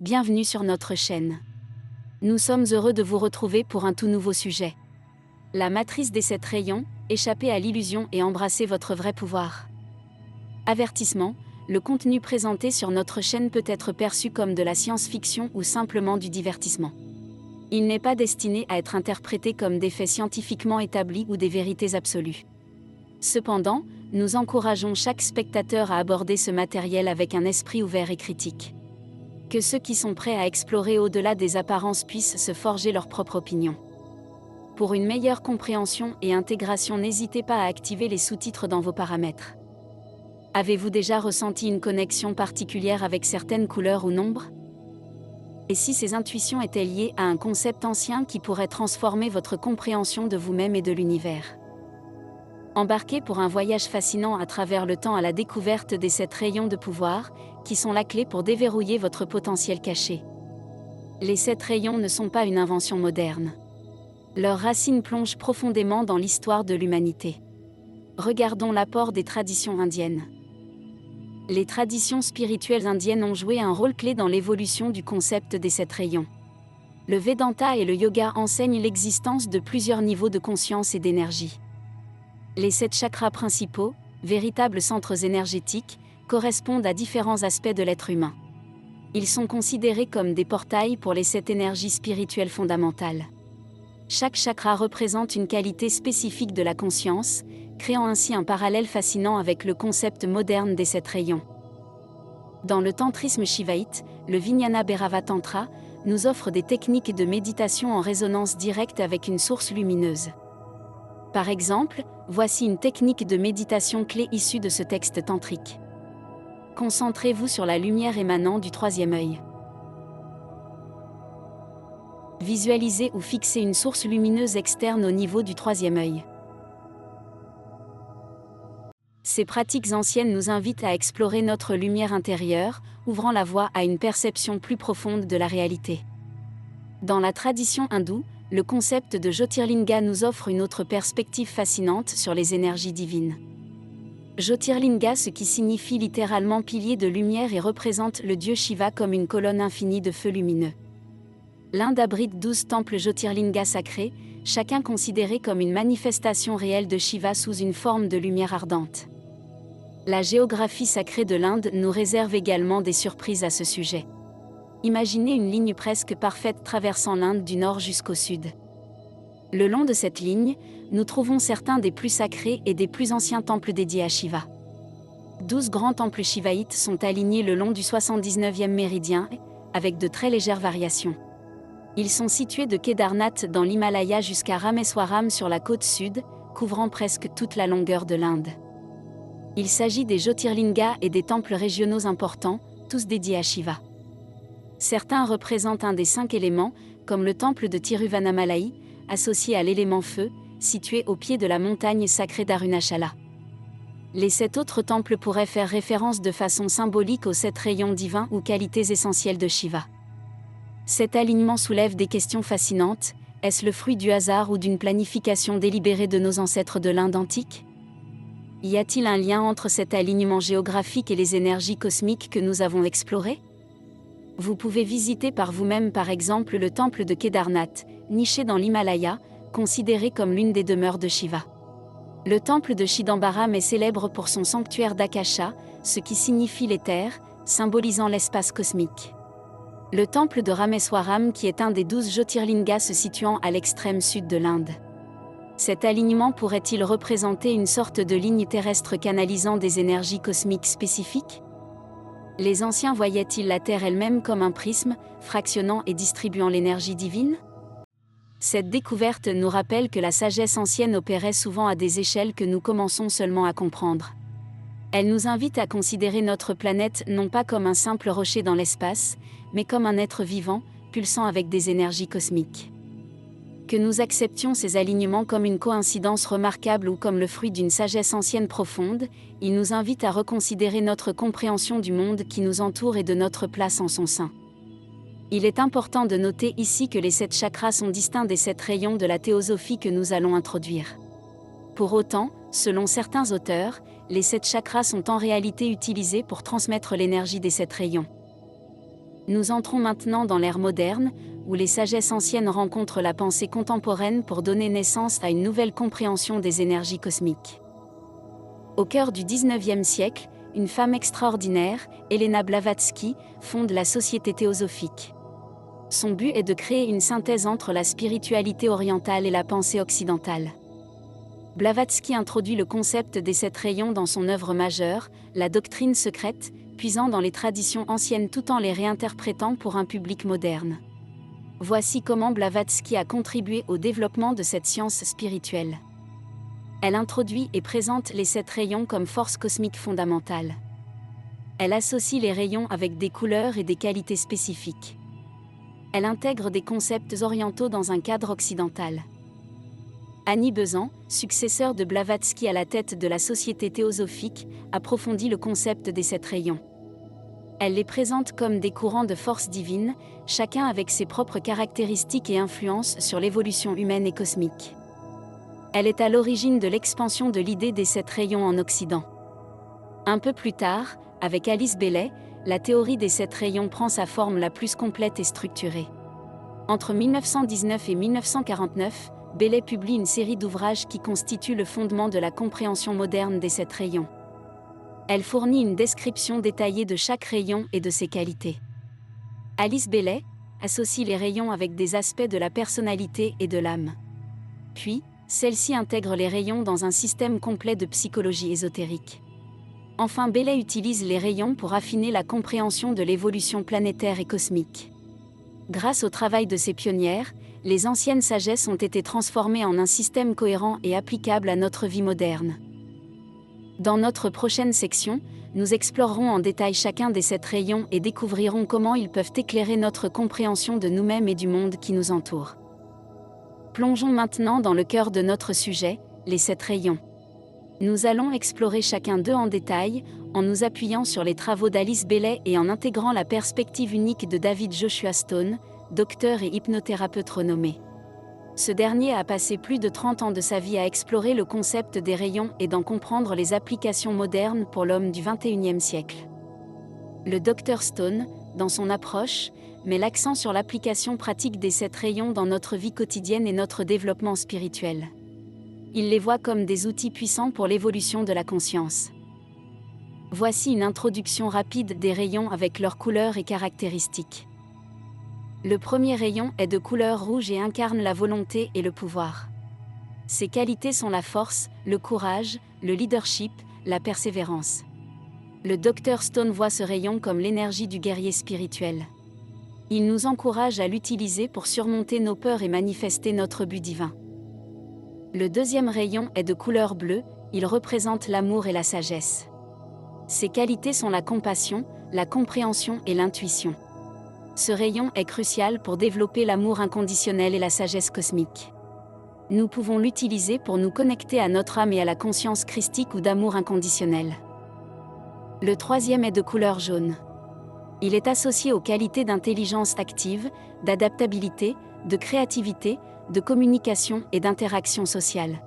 Bienvenue sur notre chaîne. Nous sommes heureux de vous retrouver pour un tout nouveau sujet. La matrice des 7 rayons, échappez à l'illusion et embrassez votre vrai pouvoir. Avertissement, le contenu présenté sur notre chaîne peut être perçu comme de la science-fiction ou simplement du divertissement. Il n'est pas destiné à être interprété comme des faits scientifiquement établis ou des vérités absolues. Cependant, nous encourageons chaque spectateur à aborder ce matériel avec un esprit ouvert et critique. Que ceux qui sont prêts à explorer au-delà des apparences puissent se forger leur propre opinion. Pour une meilleure compréhension et intégration, n'hésitez pas à activer les sous-titres dans vos paramètres. Avez-vous déjà ressenti une connexion particulière avec certaines couleurs ou nombres? Et si ces intuitions étaient liées à un concept ancien qui pourrait transformer votre compréhension de vous-même et de l'univers? Embarquez pour un voyage fascinant à travers le temps à la découverte des 7 rayons de pouvoir, qui sont la clé pour déverrouiller votre potentiel caché. Les 7 rayons ne sont pas une invention moderne. Leurs racines plongent profondément dans l'histoire de l'humanité. Regardons l'apport des traditions indiennes. Les traditions spirituelles indiennes ont joué un rôle clé dans l'évolution du concept des 7 rayons. Le Vedanta et le yoga enseignent l'existence de plusieurs niveaux de conscience et d'énergie. Les 7 chakras principaux, véritables centres énergétiques, correspondent à différents aspects de l'être humain. Ils sont considérés comme des portails pour les 7 énergies spirituelles fondamentales. Chaque chakra représente une qualité spécifique de la conscience, créant ainsi un parallèle fascinant avec le concept moderne des 7 rayons. Dans le tantrisme shivaïte, le Vijnana Bhairava Tantra nous offre des techniques de méditation en résonance directe avec une source lumineuse. Par exemple, voici une technique de méditation clé issue de ce texte tantrique. Concentrez-vous sur la lumière émanant du 3e œil. Visualisez ou fixez une source lumineuse externe au niveau du 3e œil. Ces pratiques anciennes nous invitent à explorer notre lumière intérieure, ouvrant la voie à une perception plus profonde de la réalité. Dans la tradition hindoue, le concept de Jyotirlinga nous offre une autre perspective fascinante sur les énergies divines. Jyotirlinga, ce qui signifie littéralement pilier de lumière, et représente le dieu Shiva comme une colonne infinie de feu lumineux. L'Inde abrite 12 temples Jyotirlinga sacrés, chacun considéré comme une manifestation réelle de Shiva sous une forme de lumière ardente. La géographie sacrée de l'Inde nous réserve également des surprises à ce sujet. Imaginez une ligne presque parfaite traversant l'Inde du nord jusqu'au sud. Le long de cette ligne, nous trouvons certains des plus sacrés et des plus anciens temples dédiés à Shiva. 12 grands temples shivaïtes sont alignés le long du 79e méridien, avec de très légères variations. Ils sont situés de Kedarnath dans l'Himalaya jusqu'à Rameswaram sur la côte sud, couvrant presque toute la longueur de l'Inde. Il s'agit des Jyotirlingas et des temples régionaux importants, tous dédiés à Shiva. Certains représentent un des 5 éléments, comme le temple de Tiruvannamalai, associé à l'élément feu, situé au pied de la montagne sacrée d'Arunachala. Les 7 autres temples pourraient faire référence de façon symbolique aux 7 rayons divins ou qualités essentielles de Shiva. Cet alignement soulève des questions fascinantes. Est-ce le fruit du hasard ou d'une planification délibérée de nos ancêtres de l'Inde antique? Y a-t-il un lien entre cet alignement géographique et les énergies cosmiques que nous avons explorées? Vous pouvez visiter par vous-même par exemple le temple de Kedarnath, niché dans l'Himalaya, considéré comme l'une des demeures de Shiva. Le temple de Chidambaram est célèbre pour son sanctuaire d'Akasha, ce qui signifie l'éther, symbolisant l'espace cosmique. Le temple de Rameswaram, qui est un des 12 Jyotirlingas se situant à l'extrême sud de l'Inde. Cet alignement pourrait-il représenter une sorte de ligne terrestre canalisant des énergies cosmiques spécifiques? Les anciens voyaient-ils la Terre elle-même comme un prisme, fractionnant et distribuant l'énergie divine? Cette découverte nous rappelle que la sagesse ancienne opérait souvent à des échelles que nous commençons seulement à comprendre. Elle nous invite à considérer notre planète non pas comme un simple rocher dans l'espace, mais comme un être vivant, pulsant avec des énergies cosmiques. Que nous acceptions ces alignements comme une coïncidence remarquable ou comme le fruit d'une sagesse ancienne profonde, il nous invite à reconsidérer notre compréhension du monde qui nous entoure et de notre place en son sein. Il est important de noter ici que les 7 chakras sont distincts des 7 rayons de la théosophie que nous allons introduire. Pour autant, selon certains auteurs, les 7 chakras sont en réalité utilisés pour transmettre l'énergie des 7 rayons. Nous entrons maintenant dans l'ère moderne, où les sagesses anciennes rencontrent la pensée contemporaine pour donner naissance à une nouvelle compréhension des énergies cosmiques. Au cœur du XIXe siècle, une femme extraordinaire, Helena Blavatsky, fonde la Société théosophique. Son but est de créer une synthèse entre la spiritualité orientale et la pensée occidentale. Blavatsky introduit le concept des 7 rayons dans son œuvre majeure, La doctrine secrète, puisant dans les traditions anciennes tout en les réinterprétant pour un public moderne. Voici comment Blavatsky a contribué au développement de cette science spirituelle. Elle introduit et présente les 7 rayons comme force cosmique fondamentale. Elle associe les rayons avec des couleurs et des qualités spécifiques. Elle intègre des concepts orientaux dans un cadre occidental. Annie Besant, successeur de Blavatsky à la tête de la Société théosophique, approfondit le concept des 7 rayons. Elle les présente comme des courants de force divine, chacun avec ses propres caractéristiques et influences sur l'évolution humaine et cosmique. Elle est à l'origine de l'expansion de l'idée des 7 rayons en Occident. Un peu plus tard, avec Alice Bailey, la théorie des 7 rayons prend sa forme la plus complète et structurée. Entre 1919 et 1949, Bailey publie une série d'ouvrages qui constituent le fondement de la compréhension moderne des 7 rayons. Elle fournit une description détaillée de chaque rayon et de ses qualités. Alice Bailey associe les rayons avec des aspects de la personnalité et de l'âme. Puis, celle-ci intègre les rayons dans un système complet de psychologie ésotérique. Enfin, Bailey utilise les rayons pour affiner la compréhension de l'évolution planétaire et cosmique. Grâce au travail de ces pionnières, les anciennes sagesses ont été transformées en un système cohérent et applicable à notre vie moderne. Dans notre prochaine section, nous explorerons en détail chacun des 7 rayons et découvrirons comment ils peuvent éclairer notre compréhension de nous-mêmes et du monde qui nous entoure. Plongeons maintenant dans le cœur de notre sujet, les 7 rayons. Nous allons explorer chacun d'eux en détail, en nous appuyant sur les travaux d'Alice Bailey et en intégrant la perspective unique de David Joshua Stone, docteur et hypnothérapeute renommé. Ce dernier a passé plus de 30 ans de sa vie à explorer le concept des rayons et d'en comprendre les applications modernes pour l'homme du XXIe siècle. Le Dr Stone, dans son approche, met l'accent sur l'application pratique des 7 rayons dans notre vie quotidienne et notre développement spirituel. Il les voit comme des outils puissants pour l'évolution de la conscience. Voici une introduction rapide des rayons avec leurs couleurs et caractéristiques. Le premier rayon est de couleur rouge et incarne la volonté et le pouvoir. Ses qualités sont la force, le courage, le leadership, la persévérance. Le Dr Stone voit ce rayon comme l'énergie du guerrier spirituel. Il nous encourage à l'utiliser pour surmonter nos peurs et manifester notre but divin. Le deuxième rayon est de couleur bleue, il représente l'amour et la sagesse. Ses qualités sont la compassion, la compréhension et l'intuition. Ce rayon est crucial pour développer l'amour inconditionnel et la sagesse cosmique. Nous pouvons l'utiliser pour nous connecter à notre âme et à la conscience christique ou d'amour inconditionnel. Le troisième est de couleur jaune. Il est associé aux qualités d'intelligence active, d'adaptabilité, de créativité, de communication et d'interaction sociale.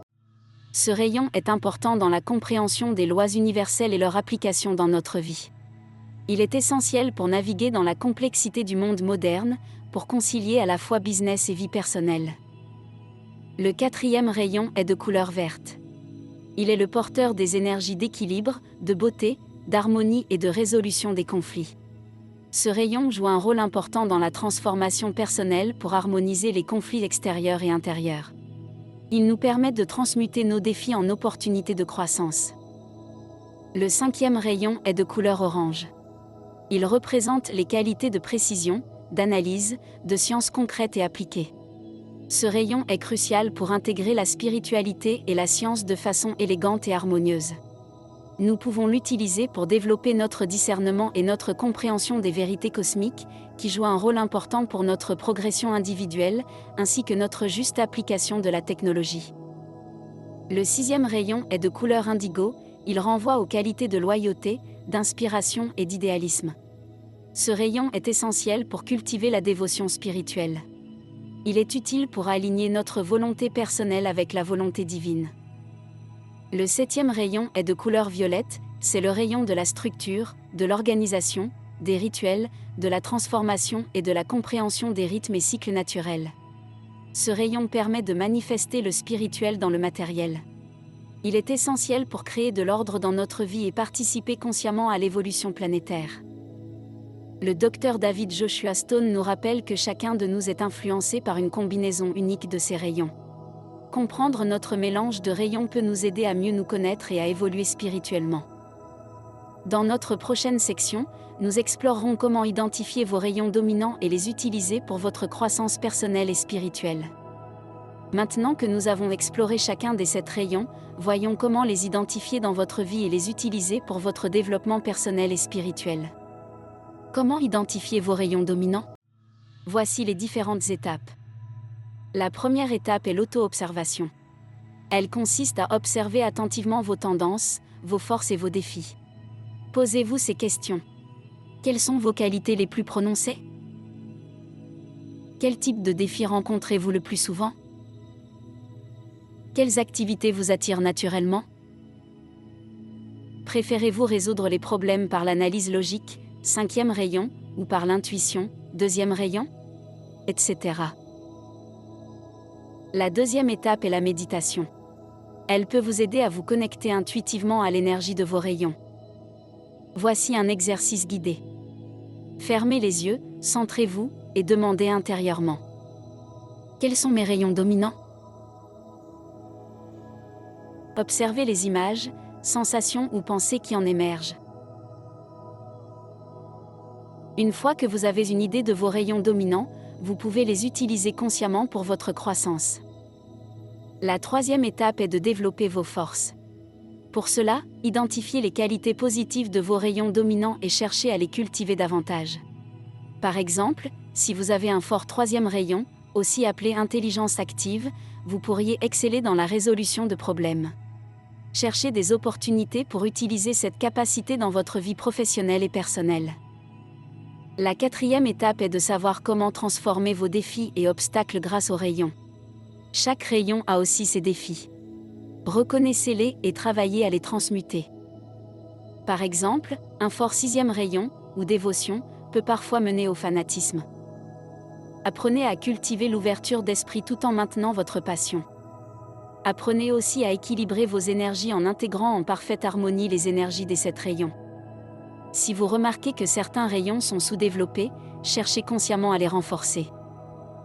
Ce rayon est important dans la compréhension des lois universelles et leur application dans notre vie. Il est essentiel pour naviguer dans la complexité du monde moderne, pour concilier à la fois business et vie personnelle. Le quatrième rayon est de couleur verte. Il est le porteur des énergies d'équilibre, de beauté, d'harmonie et de résolution des conflits. Ce rayon joue un rôle important dans la transformation personnelle pour harmoniser les conflits extérieurs et intérieurs. Il nous permet de transmuter nos défis en opportunités de croissance. Le cinquième rayon est de couleur orange. Il représente les qualités de précision, d'analyse, de sciences concrètes et appliquées. Ce rayon est crucial pour intégrer la spiritualité et la science de façon élégante et harmonieuse. Nous pouvons l'utiliser pour développer notre discernement et notre compréhension des vérités cosmiques, qui jouent un rôle important pour notre progression individuelle, ainsi que notre juste application de la technologie. Le sixième rayon est de couleur indigo, il renvoie aux qualités de loyauté, d'inspiration et d'idéalisme. Ce rayon est essentiel pour cultiver la dévotion spirituelle. Il est utile pour aligner notre volonté personnelle avec la volonté divine. Le septième rayon est de couleur violette, c'est le rayon de la structure, de l'organisation, des rituels, de la transformation et de la compréhension des rythmes et cycles naturels. Ce rayon permet de manifester le spirituel dans le matériel. Il est essentiel pour créer de l'ordre dans notre vie et participer consciemment à l'évolution planétaire. Le Dr David Joshua Stone nous rappelle que chacun de nous est influencé par une combinaison unique de ces rayons. Comprendre notre mélange de rayons peut nous aider à mieux nous connaître et à évoluer spirituellement. Dans notre prochaine section, nous explorerons comment identifier vos rayons dominants et les utiliser pour votre croissance personnelle et spirituelle. Maintenant que nous avons exploré chacun des 7 rayons, voyons comment les identifier dans votre vie et les utiliser pour votre développement personnel et spirituel. Comment identifier vos rayons dominants? Voici les différentes étapes. La première étape est l'auto-observation. Elle consiste à observer attentivement vos tendances, vos forces et vos défis. Posez-vous ces questions. Quelles sont vos qualités les plus prononcées? Quel type de défis rencontrez-vous le plus souvent? Quelles activités vous attirent naturellement? Préférez-vous résoudre les problèmes par l'analyse logique, 5e rayon, ou par l'intuition, 2e rayon, etc. La deuxième étape est la méditation. Elle peut vous aider à vous connecter intuitivement à l'énergie de vos rayons. Voici un exercice guidé. Fermez les yeux, centrez-vous, et demandez intérieurement. Quels sont mes rayons dominants? Observez les images, sensations ou pensées qui en émergent. Une fois que vous avez une idée de vos rayons dominants, vous pouvez les utiliser consciemment pour votre croissance. La troisième étape est de développer vos forces. Pour cela, identifiez les qualités positives de vos rayons dominants et cherchez à les cultiver davantage. Par exemple, si vous avez un fort 3e rayon, aussi appelé intelligence active, vous pourriez exceller dans la résolution de problèmes. Cherchez des opportunités pour utiliser cette capacité dans votre vie professionnelle et personnelle. La 4e étape est de savoir comment transformer vos défis et obstacles grâce aux rayons. Chaque rayon a aussi ses défis. Reconnaissez-les et travaillez à les transmuter. Par exemple, un fort 6e rayon, ou dévotion, peut parfois mener au fanatisme. Apprenez à cultiver l'ouverture d'esprit tout en maintenant votre passion. Apprenez aussi à équilibrer vos énergies en intégrant en parfaite harmonie les énergies des 7 rayons. Si vous remarquez que certains rayons sont sous-développés, cherchez consciemment à les renforcer.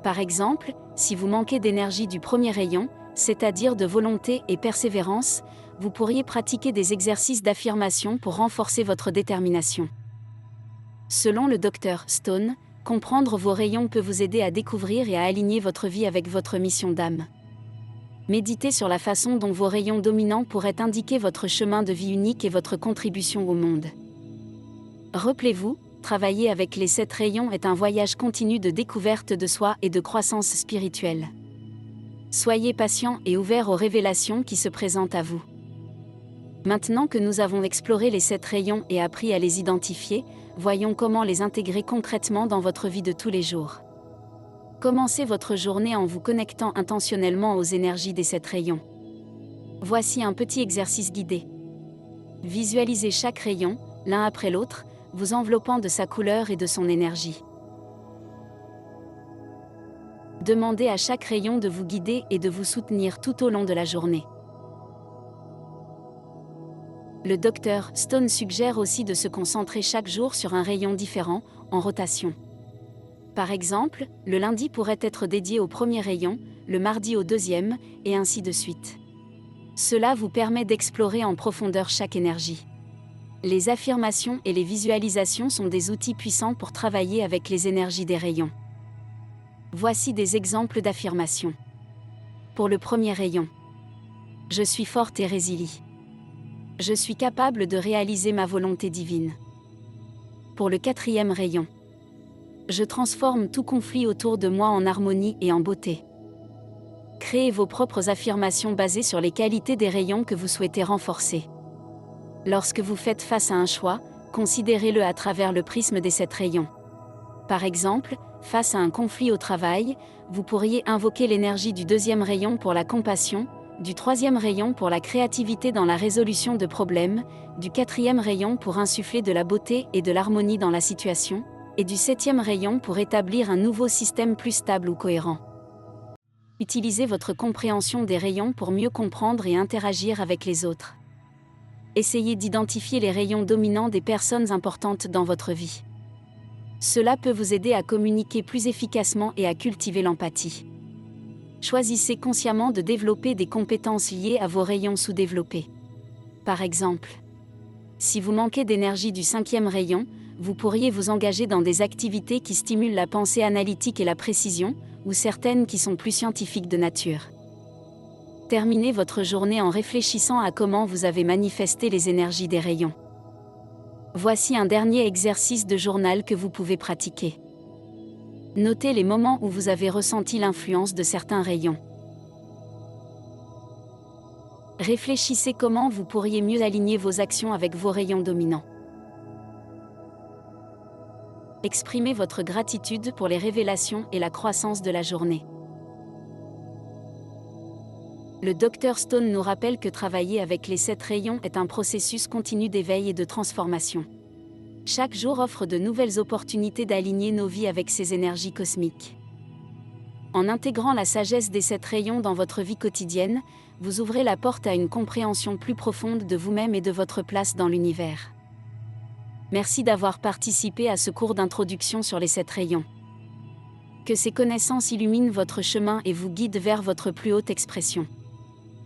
Par exemple, si vous manquez d'énergie du 1er rayon, c'est-à-dire de volonté et persévérance, vous pourriez pratiquer des exercices d'affirmation pour renforcer votre détermination. Selon le Dr Stone, comprendre vos rayons peut vous aider à découvrir et à aligner votre vie avec votre mission d'âme. Méditez sur la façon dont vos rayons dominants pourraient indiquer votre chemin de vie unique et votre contribution au monde. Rappelez-vous, travailler avec les 7 rayons est un voyage continu de découverte de soi et de croissance spirituelle. Soyez patient et ouvert aux révélations qui se présentent à vous. Maintenant que nous avons exploré les 7 rayons et appris à les identifier, voyons comment les intégrer concrètement dans votre vie de tous les jours. Commencez votre journée en vous connectant intentionnellement aux énergies des 7 rayons. Voici un petit exercice guidé. Visualisez chaque rayon, l'un après l'autre, vous enveloppant de sa couleur et de son énergie. Demandez à chaque rayon de vous guider et de vous soutenir tout au long de la journée. Le Dr Stone suggère aussi de se concentrer chaque jour sur un rayon différent, en rotation. Par exemple, le lundi pourrait être dédié au 1er rayon, le mardi au 2e, et ainsi de suite. Cela vous permet d'explorer en profondeur chaque énergie. Les affirmations et les visualisations sont des outils puissants pour travailler avec les énergies des rayons. Voici des exemples d'affirmations. Pour le 1er rayon. Je suis forte et résilie. Je suis capable de réaliser ma volonté divine. Pour le 4e rayon. Je transforme tout conflit autour de moi en harmonie et en beauté. Créez vos propres affirmations basées sur les qualités des rayons que vous souhaitez renforcer. Lorsque vous faites face à un choix, considérez-le à travers le prisme des 7 rayons. Par exemple, face à un conflit au travail, vous pourriez invoquer l'énergie du 2e rayon pour la compassion, du 3e rayon pour la créativité dans la résolution de problèmes, du 4e rayon pour insuffler de la beauté et de l'harmonie dans la situation, et du 7e rayon pour établir un nouveau système plus stable ou cohérent. Utilisez votre compréhension des rayons pour mieux comprendre et interagir avec les autres. Essayez d'identifier les rayons dominants des personnes importantes dans votre vie. Cela peut vous aider à communiquer plus efficacement et à cultiver l'empathie. Choisissez consciemment de développer des compétences liées à vos rayons sous-développés. Par exemple, si vous manquez d'énergie du 5e rayon, vous pourriez vous engager dans des activités qui stimulent la pensée analytique et la précision, ou certaines qui sont plus scientifiques de nature. Terminez votre journée en réfléchissant à comment vous avez manifesté les énergies des rayons. Voici un dernier exercice de journal que vous pouvez pratiquer. Notez les moments où vous avez ressenti l'influence de certains rayons. Réfléchissez comment vous pourriez mieux aligner vos actions avec vos rayons dominants. Exprimez votre gratitude pour les révélations et la croissance de la journée. Le Dr Stone nous rappelle que travailler avec les 7 rayons est un processus continu d'éveil et de transformation. Chaque jour offre de nouvelles opportunités d'aligner nos vies avec ces énergies cosmiques. En intégrant la sagesse des 7 rayons dans votre vie quotidienne, vous ouvrez la porte à une compréhension plus profonde de vous-même et de votre place dans l'univers. Merci d'avoir participé à ce cours d'introduction sur les 7 rayons. Que ces connaissances illuminent votre chemin et vous guident vers votre plus haute expression.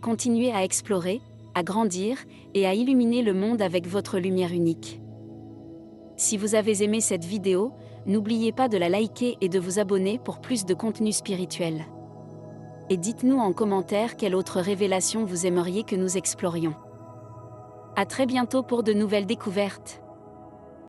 Continuez à explorer, à grandir et à illuminer le monde avec votre lumière unique. Si vous avez aimé cette vidéo, n'oubliez pas de la liker et de vous abonner pour plus de contenu spirituel. Et dites-nous en commentaire quelle autre révélation vous aimeriez que nous explorions. À très bientôt pour de nouvelles découvertes.